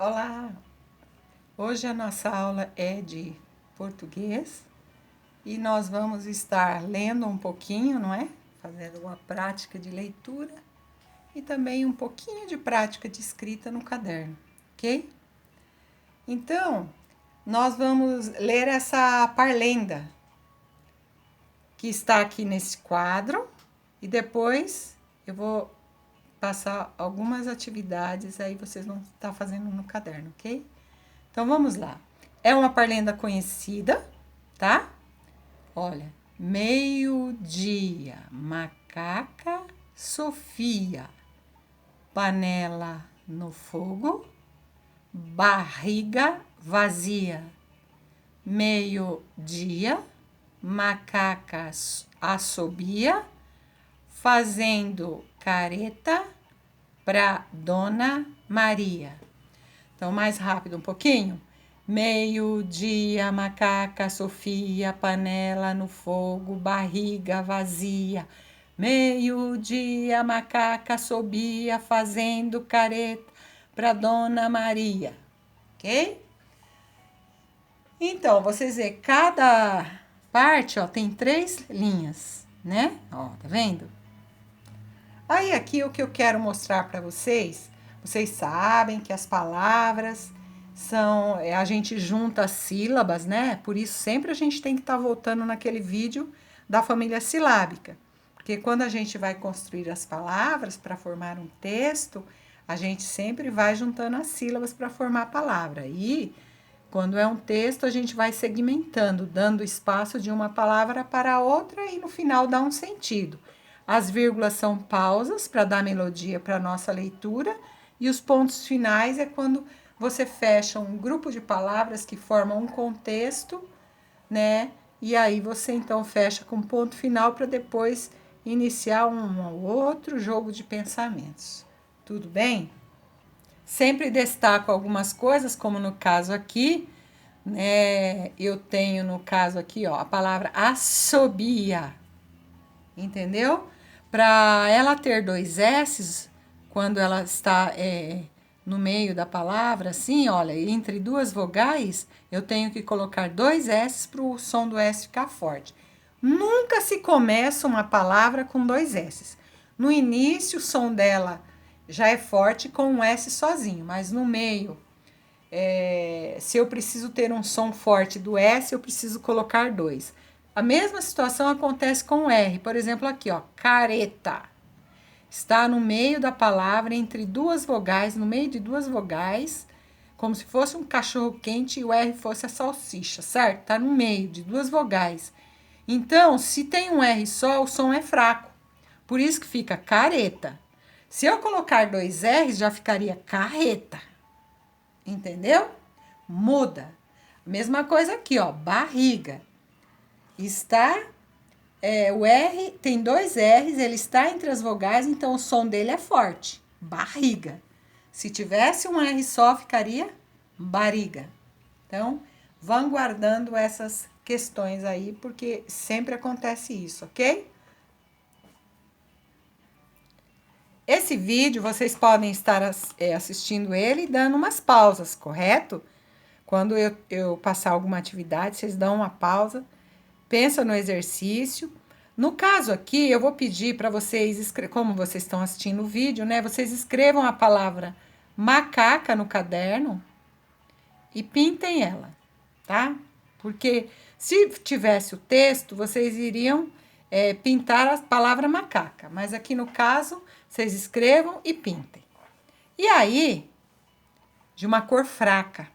Olá! Hoje a nossa aula é de português e nós vamos estar lendo um pouquinho, não é? Fazendo uma prática de leitura e também um pouquinho de prática de escrita no caderno, ok? Então, nós vamos ler essa parlenda que está aqui nesse quadro e depois eu vou passar algumas atividades aí vocês vão estar fazendo no caderno, ok? Então vamos lá. É uma parlenda conhecida, tá? Olha, meio-dia, macaca Sofia, panela no fogo, barriga vazia. Meio-dia, macaca assobia, fazendo careta pra Dona Maria. Então, mais rápido um pouquinho. Meio-dia, macaca Sofia, panela no fogo, barriga vazia. Meio-dia, macaca assobia, fazendo careta pra Dona Maria. Ok? Então, vocês vê, cada parte, ó, tem 3 linhas, né? Ó, tá vendo? Aí aqui o que eu quero mostrar para vocês, vocês sabem que as palavras são, a gente junta as sílabas, né? Por isso sempre a gente tem que estar voltando naquele vídeo da família silábica. Porque quando a gente vai construir as palavras para formar um texto, a gente sempre vai juntando as sílabas para formar a palavra. E quando é um texto, a gente vai segmentando, dando espaço de uma palavra para outra e no final dá um sentido. As vírgulas são pausas para dar melodia para a nossa leitura e os pontos finais é quando você fecha um grupo de palavras que formam um contexto, né? E aí você então fecha com ponto final para depois iniciar um outro jogo de pensamentos. Tudo bem? Sempre destaco algumas coisas, como no caso aqui, né? Eu tenho no caso aqui, ó, a palavra assobia, entendeu? Para ela ter 2 S's, quando ela está no meio da palavra, assim, olha, entre 2 vogais, eu tenho que colocar 2 S's para o som do S ficar forte. Nunca se começa uma palavra com 2 S's. No início, o som dela já é forte com um S sozinho, mas no meio, se eu preciso ter um som forte do S, eu preciso colocar 2. A mesma situação acontece com o R. Por exemplo, aqui, ó, careta. Está no meio da palavra, entre 2 vogais, no meio de 2 vogais, como se fosse um cachorro quente e o R fosse a salsicha, certo? Está no meio de 2 vogais. Então, se tem um R só, o som é fraco. Por isso que fica careta. Se eu colocar 2 R's, já ficaria carreta. Entendeu? Muda. Mesma coisa aqui, ó, barriga. Está, o R tem 2 R's, ele está entre as vogais, então o som dele é forte. Barriga. Se tivesse um R só, ficaria bariga. Então, vão guardando essas questões aí, porque sempre acontece isso, ok? Esse vídeo vocês podem estar assistindo ele e dando umas pausas, correto? Quando eu passar alguma atividade, vocês dão uma pausa, pensa no exercício. No caso aqui, eu vou pedir para vocês, como vocês estão assistindo o vídeo, né? Vocês escrevam a palavra macaca no caderno e pintem ela, tá? Porque se tivesse o texto, vocês iriam pintar a palavra macaca. Mas aqui no caso, vocês escrevam e pintem. E aí, de uma cor fraca,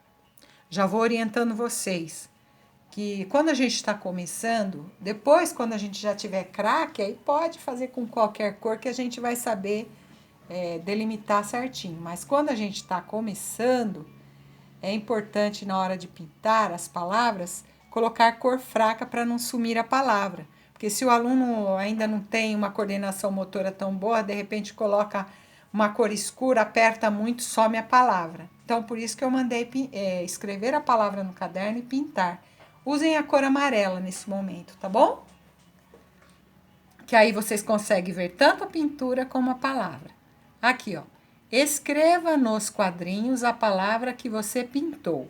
já vou orientando vocês que quando a gente está começando, depois quando a gente já tiver craque, aí pode fazer com qualquer cor que a gente vai saber delimitar certinho. Mas quando a gente está começando, é importante na hora de pintar as palavras colocar cor fraca para não sumir a palavra. Porque se o aluno ainda não tem uma coordenação motora tão boa, de repente coloca uma cor escura, aperta muito, some a palavra. Então, por isso que eu mandei escrever a palavra no caderno e pintar. Usem a cor amarela nesse momento, tá bom? Que aí vocês conseguem ver tanto a pintura como a palavra. Aqui, ó. escreva nos quadrinhos a palavra que você pintou.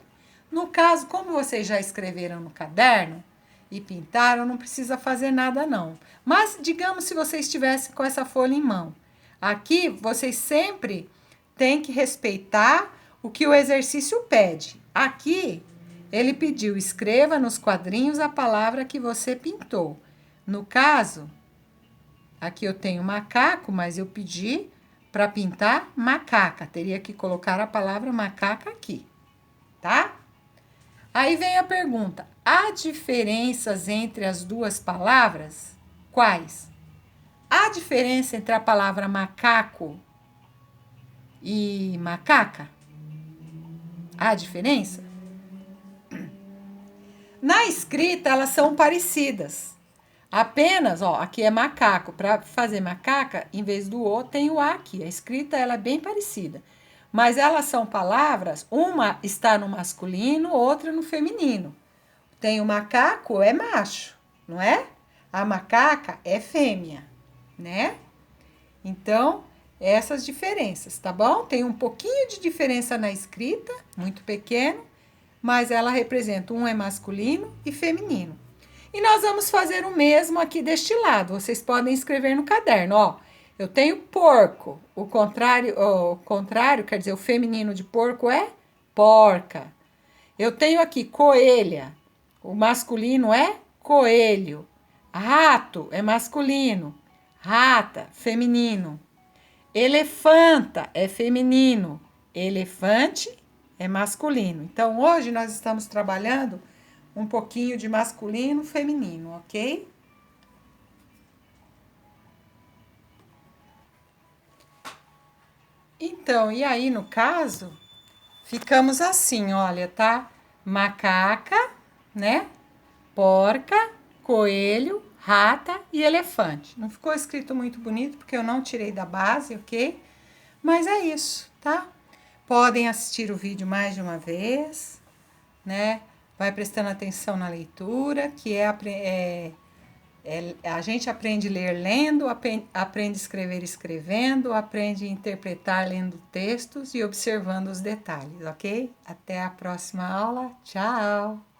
No caso, como vocês já escreveram no caderno e pintaram, não precisa fazer nada não. Mas digamos se vocês estivessem com essa folha em mão. Aqui vocês sempre têm que respeitar o que o exercício pede. Aqui ele pediu: escreva nos quadrinhos a palavra que você pintou. No caso, aqui eu tenho macaco, mas eu pedi para pintar macaca. Teria que colocar a palavra macaca aqui, tá? Aí vem a pergunta: há diferenças entre as duas palavras? Quais? Há diferença entre a palavra macaco e macaca? Há diferença? Na escrita, elas são parecidas. Apenas, ó, aqui é macaco. Para fazer macaca, em vez do O, tem o A aqui. A escrita, ela é bem parecida. Mas elas são palavras, uma está no masculino, outra no feminino. Tem o macaco, é macho, não é? A macaca é fêmea, né? Então, essas diferenças, tá bom? Tem um pouquinho de diferença na escrita, muito pequeno, mas ela representa, um é masculino e feminino. E nós vamos fazer o mesmo aqui deste lado. Vocês podem escrever no caderno, ó. Eu tenho porco. O contrário, quer dizer, o feminino de porco é porca. Eu tenho aqui coelha. O masculino é coelho. Rato é masculino. Rata, feminino. Elefanta é feminino. Elefante é masculino. Então, hoje nós estamos trabalhando um pouquinho de masculino e feminino, ok? Então, e aí, no caso, ficamos assim, olha, tá? Macaca, né? Porca, coelho, rata e elefante. Não ficou escrito muito bonito, porque eu não tirei da base, ok? Mas é isso, tá? Podem assistir o vídeo mais de uma vez, né? Vai prestando atenção na leitura, que a gente aprende a ler lendo, aprende a escrever escrevendo, aprende a interpretar lendo textos e observando os detalhes, ok? Até a próxima aula. Tchau!